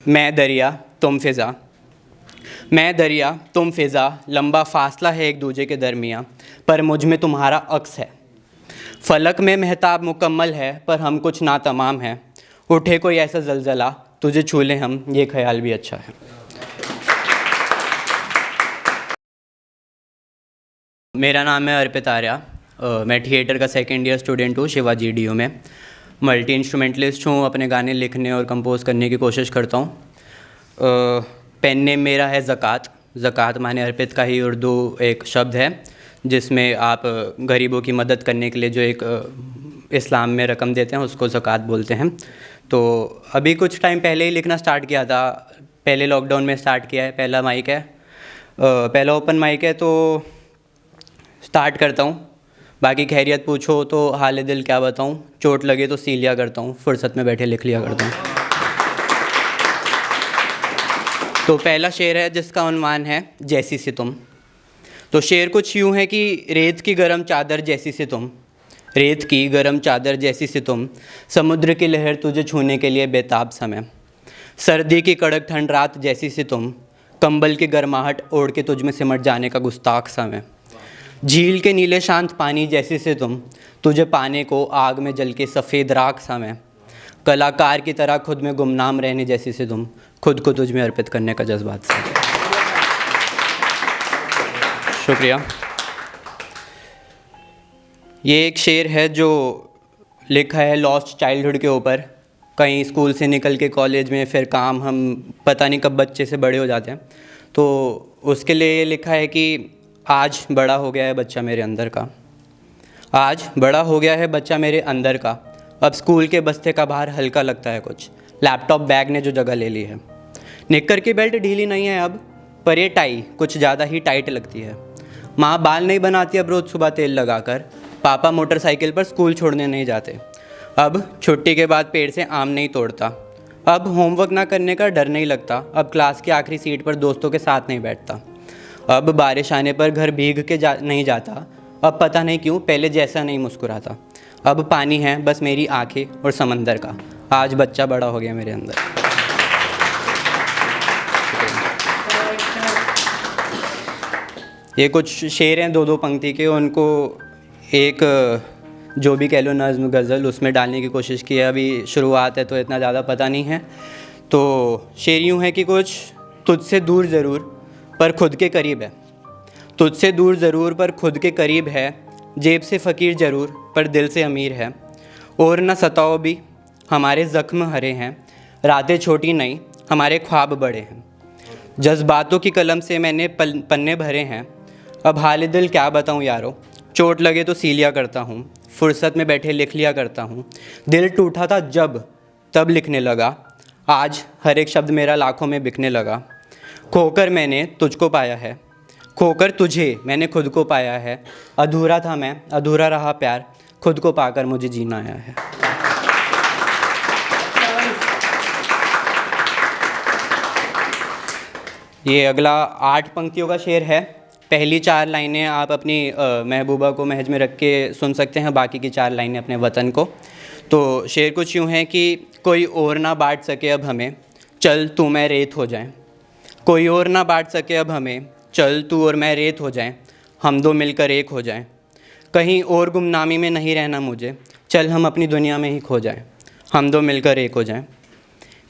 मैं दरिया तुम फ़िज़ा, मैं दरिया तुम फ़िज़ा, लंबा फासला है एक दूजे के दरमियाँ, पर मुझ में तुम्हारा अक्स है। फ़लक में महताब मुकम्मल है, पर हम कुछ नातमाम हैं। उठे कोई ऐसा ज़लज़ला, तुझे छू लें हम, ये ख्याल भी अच्छा है। मेरा नाम है अर्पित आर्या। मैं थिएटर का सेकेंड ईयर स्टूडेंट हूँ शिवाजी DU में। मल्टी इंस्ट्रूमेंटलिस्ट हूँ, अपने गाने लिखने और कंपोज करने की कोशिश करता हूँ। पेन नेम मेरा है ज़कात। ज़कात माने अर्पित का ही उर्दू एक शब्द है, जिसमें आप गरीबों की मदद करने के लिए जो एक इस्लाम में रकम देते हैं उसको ज़कात बोलते हैं। तो अभी कुछ टाइम पहले ही लिखना स्टार्ट किया था, पहले लॉकडाउन में स्टार्ट किया है। पहला माइक है, पहला ओपन माइक है, तो स्टार्ट करता हूँ। बाकी खैरियत पूछो तो हाल दिल क्या बताऊँ, चोट लगे तो सी लिया करता हूँ, फुर्सत में बैठे लिख लिया करता हूँ। तो पहला शेर है जिसका उन्वान है जैसी सी तुम। तो शेर कुछ यूँ है कि रेत की गरम चादर जैसी सी तुम, रेत की गरम चादर जैसी सी तुम, समुद्र की लहर तुझे छूने के लिए बेताब समय, सर्दी की कड़क ठंड रात जैसी सी तुम, कंबल की गर्माहट ओढ़ के तुझ में सिमट जाने का गुस्ताख समय, झील के नीले शांत पानी जैसी से तुम, तुझे पाने को आग में जल के सफ़ेद राख सा मैं, कलाकार की तरह खुद में गुमनाम रहने जैसी से तुम, खुद को तुझ में अर्पित करने का जज्बात से। शुक्रिया। ये एक शेर है जो लिखा है लॉस्ट चाइल्डहुड के ऊपर। कहीं स्कूल से निकल के कॉलेज में फिर काम, हम पता नहीं कब बच्चे से बड़े हो जाते हैं, तो उसके लिए ये लिखा है कि आज बड़ा हो गया है बच्चा मेरे अंदर का, आज बड़ा हो गया है बच्चा मेरे अंदर का, अब स्कूल के बस्ते का भार हल्का लगता है कुछ, लैपटॉप बैग ने जो जगह ले ली है, निक्कर की बेल्ट ढीली नहीं है अब, पर ये टाई कुछ ज़्यादा ही टाइट लगती है, माँ बाल नहीं बनाती अब रोज़ सुबह तेल लगाकर, पापा मोटरसाइकिल पर स्कूल छोड़ने नहीं जाते, अब छुट्टी के बाद पेड़ से आम नहीं तोड़ता, अब होमवर्क ना करने का डर नहीं लगता, अब क्लास की आखिरी सीट पर दोस्तों के साथ नहीं बैठता, अब बारिश आने पर घर भीग के नहीं जाता, अब पता नहीं क्यों पहले जैसा नहीं मुस्कुराता, अब पानी है बस मेरी आंखें और समंदर का, आज बच्चा बड़ा हो गया मेरे अंदर। ये कुछ शेर हैं दो दो पंक्ति के, उनको एक जो भी कह लो नज़्म गज़ल उसमें डालने की कोशिश की है। अभी शुरुआत है तो इतना ज़्यादा पता नहीं है। तो शेर यूँ है कि कुछ तुझसे दूर ज़रूर पर खुद के करीब है, तुझसे दूर ज़रूर पर खुद के करीब है, जेब से फ़कीर ज़रूर पर दिल से अमीर है, और न सताओ भी हमारे ज़ख्म हरे हैं, रातें छोटी नहीं हमारे ख्वाब बड़े हैं, जज्बातों की कलम से मैंने पन्ने भरे हैं, अब हाल दिल क्या बताऊँ यारो, चोट लगे तो सी लिया करता हूँ, फुर्सत में बैठे लिख लिया करता हूँ, दिल टूटा था जब तब लिखने लगा, आज हर एक शब्द मेरा लाखों में बिकने लगा, खोकर मैंने तुझको पाया है, खोकर तुझे मैंने खुद को पाया है, अधूरा था मैं अधूरा रहा प्यार, खुद को पाकर मुझे जीना आया है। ये अगला 8 पंक्तियों का शेर है। पहली 4 लाइनें आप अपनी महबूबा को महज में रख के सुन सकते हैं, बाकी की 4 लाइनें अपने वतन को। तो शेर कुछ यूँ है कि कोई और ना बांट सके अब हमें, चल तू मैं रेत हो जाएं, कोई और ना बांट सके अब हमें, चल तू और मैं रेत हो जाएं, हम दो मिलकर एक हो जाएं, कहीं और गुमनामी में नहीं रहना मुझे, चल हम अपनी दुनिया में ही खो जाएं, हम दो मिलकर एक हो जाएं।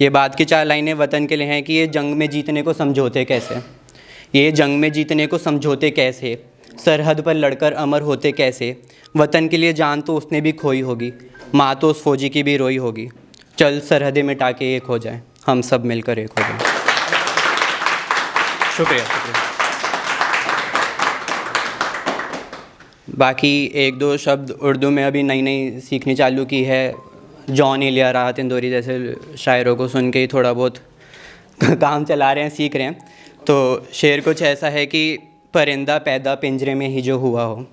ये बाद की 4 लाइनें वतन के लिए हैं कि ये जंग में जीतने को समझौते कैसे, ये जंग में जीतने को समझौते कैसे, सरहद पर लड़कर अमर होते कैसे, वतन के लिए जान तो उसने भी खोई होगी, माँ तो उस फौजी की भी रोई होगी, चल सरहदें मिटा के एक हो जाएं, हम सब मिलकर एक हो जाएं। शुक्रिया। बाकी 1-2 शब्द उर्दू में अभी नई नई सीखनी चालू की है। जॉन एलिया, राहत इंदौरी जैसे शायरों को सुन के ही थोड़ा बहुत काम चला रहे हैं, सीख रहे हैं। तो शेर कुछ ऐसा है कि परिंदा पैदा पिंजरे में ही जो हुआ हो,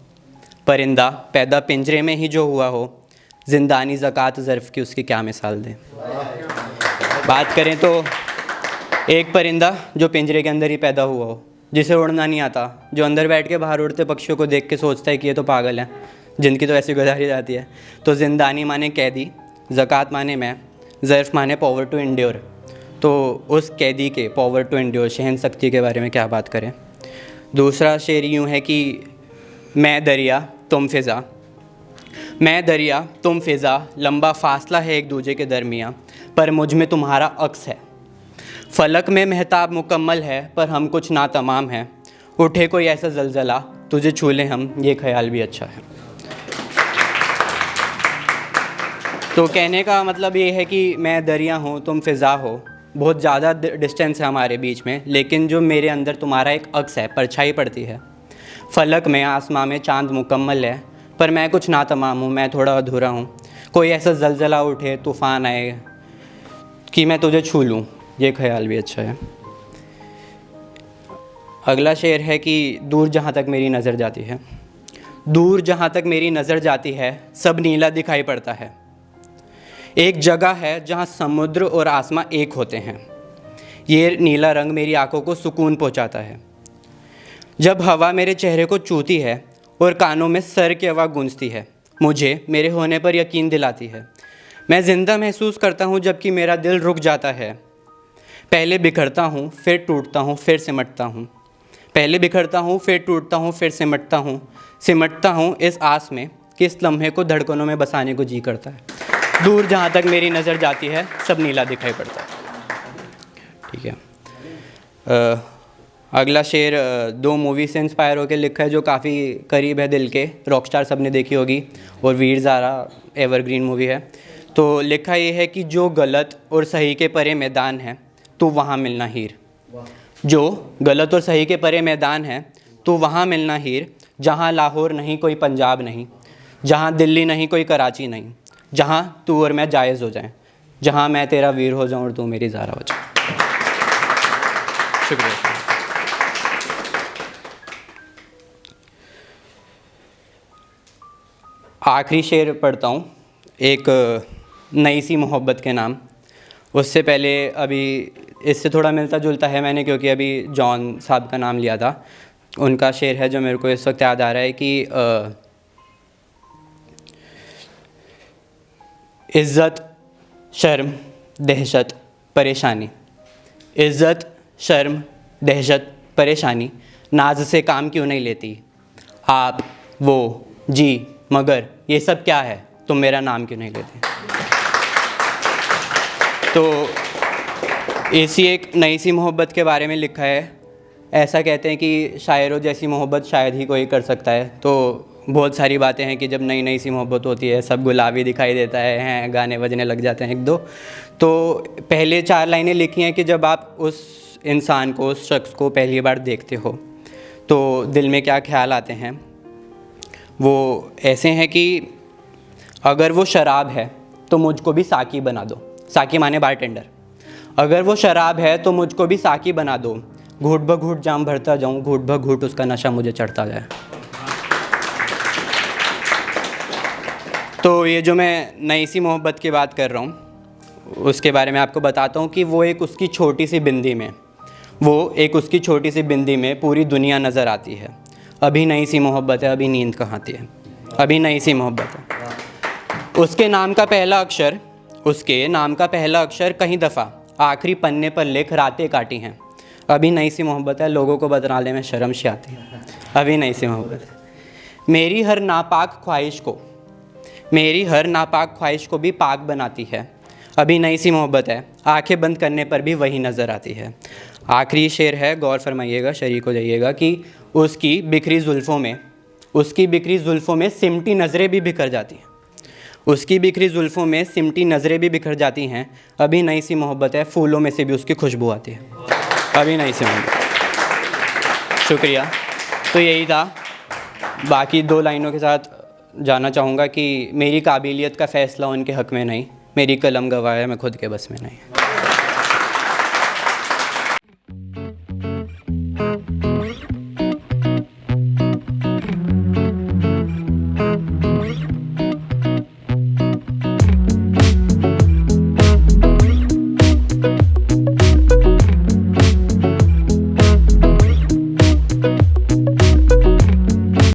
परिंदा पैदा पिंजरे में ही जो हुआ हो, ज़िंदानी ज़कात ज़र्फ़ की उसकी क्या मिसाल दें। बात करें तो एक परिंदा जो पिंजरे के अंदर ही पैदा हुआ हो, जिसे उड़ना नहीं आता, जो अंदर बैठ के बाहर उड़ते पक्षियों को देख के सोचता है कि ये तो पागल हैं, जिनकी तो ऐसी गुजारी जाती है। तो ज़िंदानी माने कैदी, ज़कात माने मैं, ज़र्फ़ माने पावर टू इंड्योर। तो उस कैदी के पावर टू एंड्योर, सहन शक्ति के बारे में क्या बात करें। दूसरा शेर यूँ है कि मैं दरिया तुम फ़िज़ा, मैं दरिया तुम फ़िज़ा, लंबा फासला है एक दूजे के दरमियाँ, पर मुझ में तुम्हारा अक्स है। फ़लक में महताब मुकम्मल है, पर हम कुछ ना तमाम हैं। उठे कोई ऐसा ज़लज़ला, तुझे छू लें हम, ये ख्याल भी अच्छा है। तो कहने का मतलब ये है कि मैं दरिया हूँ, तुम फ़िज़ा हो, बहुत ज़्यादा डिस्टेंस है हमारे बीच में, लेकिन जो मेरे अंदर तुम्हारा एक अक्स है, परछाई पड़ती है। फ़लक में, आसमां में चाँद मुकम्मल है, पर मैं कुछ ना तमाम हूँ, मैं थोड़ा अधूरा हूँ। कोई ऐसा ज़लज़ला उठे, तूफ़ान आए कि मैं तुझे छू लूँ, ये ख्याल भी अच्छा है। अगला शेर है कि दूर जहाँ तक मेरी नज़र जाती है, दूर जहाँ तक मेरी नज़र जाती है, सब नीला दिखाई पड़ता है। एक जगह है जहाँ समुद्र और आसमां एक होते हैं। ये नीला रंग मेरी आंखों को सुकून पहुँचाता है। जब हवा मेरे चेहरे को छूती है और कानों में सर की आवाज़ गूंजती है, मुझे मेरे होने पर यकीन दिलाती है। मैं ज़िंदा महसूस करता हूँ जबकि मेरा दिल रुक जाता है। पहले बिखरता हूँ, फिर टूटता हूँ, फिर सिमटता हूँ। पहले बिखरता हूँ, फिर टूटता हूँ, फिर सिमटता हूँ इस आस में कि इस लम्हे को धड़कनों में बसाने को जी करता है। दूर जहाँ तक मेरी नज़र जाती है, सब नीला दिखाई पड़ता है। ठीक है। अगला शेर दो मूवी से इंस्पायर होकर लिखा है जो काफ़ी करीब है दिल के। रॉकस्टार सब ने देखी होगी और वीर ज़ारा एवरग्रीन मूवी है। तो लिखा ये है कि जो गलत और सही के परे मैदान है, तो वहाँ मिलना हीर। जो गलत और सही के परे मैदान है, तो वहाँ मिलना हीर। जहाँ लाहौर नहीं, कोई पंजाब नहीं, जहाँ दिल्ली नहीं, कोई कराची नहीं, जहाँ तू और मैं जायज़ हो जाएं, जहाँ मैं तेरा वीर हो जाऊँ और तू मेरी ज़ारा हो जाए। शुक्रिया। आखिरी शेर पढ़ता हूँ, एक नई सी मोहब्बत के नाम। उससे पहले अभी इससे थोड़ा मिलता जुलता है मैंने, क्योंकि अभी जॉन साहब का नाम लिया था। उनका शेर है जो मेरे को इस वक्त याद आ रहा है कि इज़्ज़त शर्म दहशत परेशानी, इज़्ज़त शर्म दहशत परेशानी, नाज से काम क्यों नहीं लेती आप, वो, जी, मगर ये सब क्या है, तुम मेरा नाम क्यों नहीं लेते। तो ऐसी एक नई सी मोहब्बत के बारे में लिखा है। ऐसा कहते हैं कि शायरों जैसी मोहब्बत शायद ही कोई कर सकता है। तो बहुत सारी बातें हैं कि जब नई नई सी मोहब्बत होती है, सब गुलाबी दिखाई देता है, गाने बजने लग जाते हैं एक दो। तो पहले 4 लाइनें लिखी हैं कि जब आप उस इंसान को, उस शख्स को पहली बार देखते हो तो दिल में क्या ख्याल आते हैं। वो ऐसे हैं कि अगर वो शराब है तो मुझको भी साकी बना दो। साकी माने बारटेंडर। अगर वो शराब है तो मुझको भी साकी बना दो, घूट ब घूट जाम भरता जाऊं, घूट ब घूट उसका नशा मुझे चढ़ता जाए। तो ये जो मैं नई सी मोहब्बत की बात कर रहा हूँ, उसके बारे में आपको बताता हूँ कि वो एक उसकी छोटी सी बिंदी में पूरी दुनिया नज़र आती है। अभी नई सी मोहब्बत है, अभी नींद कहाँ आती है, अभी नई सी मोहब्बत है। उसके नाम का पहला अक्षर कहीं दफ़ा आखिरी पन्ने पर लिख रातें काटी हैं। अभी नई सी मोहब्बत है, लोगों को बतलाने में शर्म सी आती है। अभी नई सी मोहब्बत है। मेरी हर नापाक ख्वाहिश को भी पाक बनाती है। अभी नई सी मोहब्बत है, आंखें बंद करने पर भी वही नज़र आती है। आखिरी शेर है, गौर फरमाइएगा, शरीक हो जाइएगा, कि उसकी बिखरी जुल्फ़ों में सिमटी नज़रें भी बिखर जाती हैं। उसकी बिखरी जुल्फ़ों में सिमटी नज़रें भी बिखर जाती हैं। अभी नई सी मोहब्बत है, फूलों में से भी उसकी खुशबू आती है। अभी नई सी मोहब्बत। शुक्रिया। तो यही था। बाकी 2 लाइनों के साथ जाना चाहूँगा कि मेरी काबिलियत का फ़ैसला उनके हक़ में नहीं, मेरी कलम गवाह है, मैं खुद के बस में नहीं।